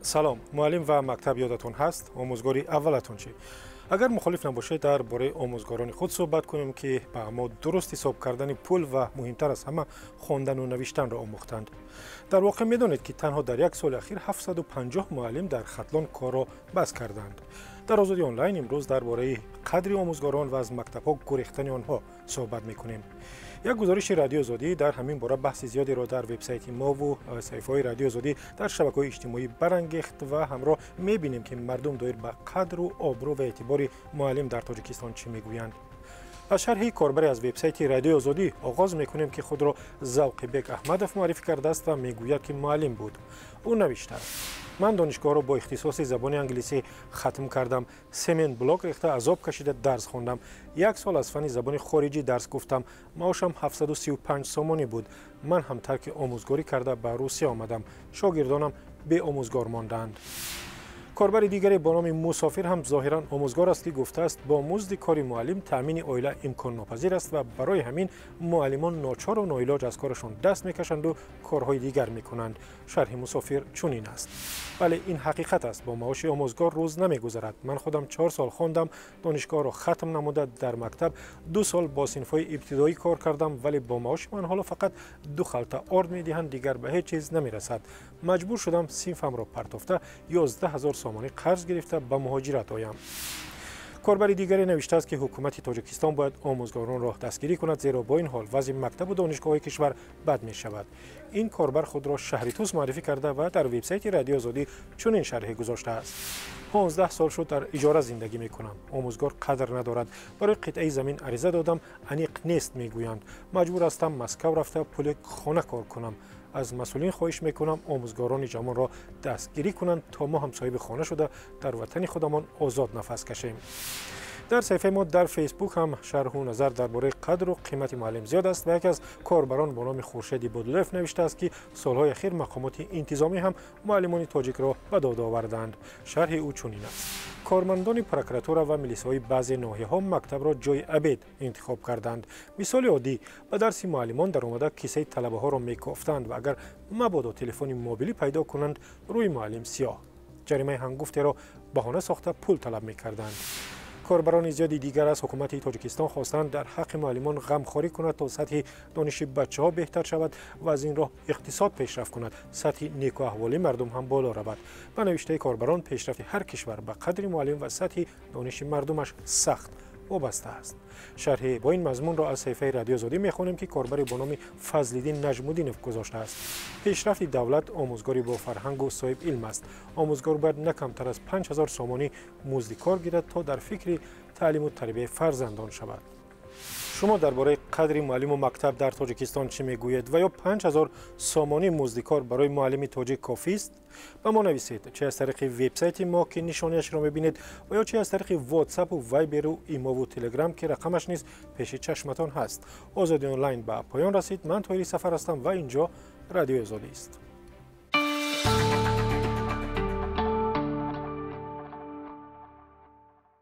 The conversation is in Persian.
سلام، معلم و مکتب یادتون هست؟ آموزگاری اولتون چی؟ اگر مخالف نباشید درباره آموزگاران خود صحبت کنیم که به ما درست حساب کردن پول و مهمتر از همه خواندن و نوشتن را آموختند. در واقع میدانید که تنها در یک سال اخیر 750 معلم در ختلان کار را بس کردند. در آزادی آنلاین امروز درباره قدر آموزگاران و از مکتب‌ها گریختن آنها صحبت می‌کنیم. یک گزارش رادیو آزادی در همین باره بحث زیادی را در وبسایت ما و صفحه‌های رادیو آزادی در شبکه‌های اجتماعی برانگیخت و همراه می‌بینیم که مردم دایر به قدر و آبرو و اعتبار معلم در تاجیکستان چی میگویند. از شرح کاربری از وبسایت رادیو آزادی آغاز میکنیم که خود را ذوق بیگ احمدов معرفی کرده است و میگوید که معلم بود. او نوشته: من دانشگاه را با اختصاص زبان انگلیسی ختم کردم. 3 من بلاک ریخته عذاب کشیده درس خواندم. 1 سال از فن زبان خارجی درس گفتم. معاشم 735 سومانی بود. من هم ترک آموزگاری کرده به روسیه آمدم. شاگردانم به آموزگار ماندند. کاربر دیگری با نام مسافر هم ظاهرا آموزگار است که گفته است با مزد کار معلم تامین عائله امکان ناپذیر است و برای همین معلمان ناچار و ناعلاج از کارشان دست میکشند و کارهای دیگر میکنند. شرح مسافر چنین است: بله، این حقیقت است. با معاش آموزگار روز نمیگذرد. من خودم 4 سال خواندم، دانشگاه را ختم نموده در مکتب 2 سال با صنف‌های ابتدایی کار کردم، ولی با معاش من حالا فقط 2 خلطه آرد میدهند، دیگر به هیچ چیز نمیرسد. مجبور شدم صنفم را پرتافته 11000 سومانی قرض گرفته به مهاجرت آیم. کاربر دیگری نوشته است که حکومت تاجیکستان باید آموزگاران را دستگیری کند، زیرا با این حال وضع مکتب و دانشگاه‌های کشور بد می شود. این کاربر خود را شهریتوس معرفی کرده و در وبسایت رادیو آزادی چنین شرح گذاشته است: 15 سال شد در اجاره زندگی می کنم. آموزگار قدر ندارد. برای قطعه زمین عریضه دادم، انیق نیست میگویند. مجبور هستم مسکو رفته پول خانه کار کنم. از مسئولین خواهش میکنم آموزگاران جوان را دستگیری کنند تا ما هم صاحب خانه شده در وطن خودمان آزاد نفس کشیم. در صفحه ما در فیسبوک هم شرح و نظر درباره قدر و قیمت معلم زیاد است و یکی از کاربران با نام خورشید بودلف نوشته است که سالهای اخیر مقامات انتظامی هم معلمان تاجیک را به داد آوردند. شرح او چنین است: کارمندان پروکراتورا و میلیس‌های بعضی ناحیه‌ها مکتب را جای عبید انتخاب کردند. مثال عادی: به درس معلمان در آمده کیسه طلبه‌ها را میکافتند و اگر مبادا تلفن موبیلی پیدا کنند روی معلم سیاه جریمه هنگفتی را بهانه ساخته پول طلب میکردند. کاربران زیادی دیگر از حکومت تاجیکستان خواستند در حق معلمان غمخواری کند تا سطح دانش بچه‌ها بهتر شود و از این راه اقتصاد پیشرفت کند، سطح نیک و احوالی مردم هم بالا رود. به نوشته کاربران پیشرفت هر کشور به قدر معلم و سطح دانش مردمش سخت وابسته است. شرح با این مضمون را از صفحه رادیو آزادی می‌خوانیم که کاربری با نام فضل‌الدین نجم‌الدینov گذاشته است: پیشرفت دولت آموزگاری با فرهنگ و صاحب علم است. آموزگار باید نه کمتر از 5000 سومانی مزد کار گیرد تا در فکر تعلیم و تربیت فرزندان شود. شما درباره قدر معلم و مکتب در تاجیکستان چی میگویید و یا 5000 سومانی مزد کار برای معلم تاجیک کافی است؟ به ما نویسید، چه از طریق وبسایت ما که نشانیش را میبینید و یا چه از طریق واتساپ و وایبر و ایما و تلگرام که رقمش نیز پیش چشمتان هست. آزادی آنلاین به پایان رسید. من طاهری سفر هستم و اینجا رادیو آزادی است.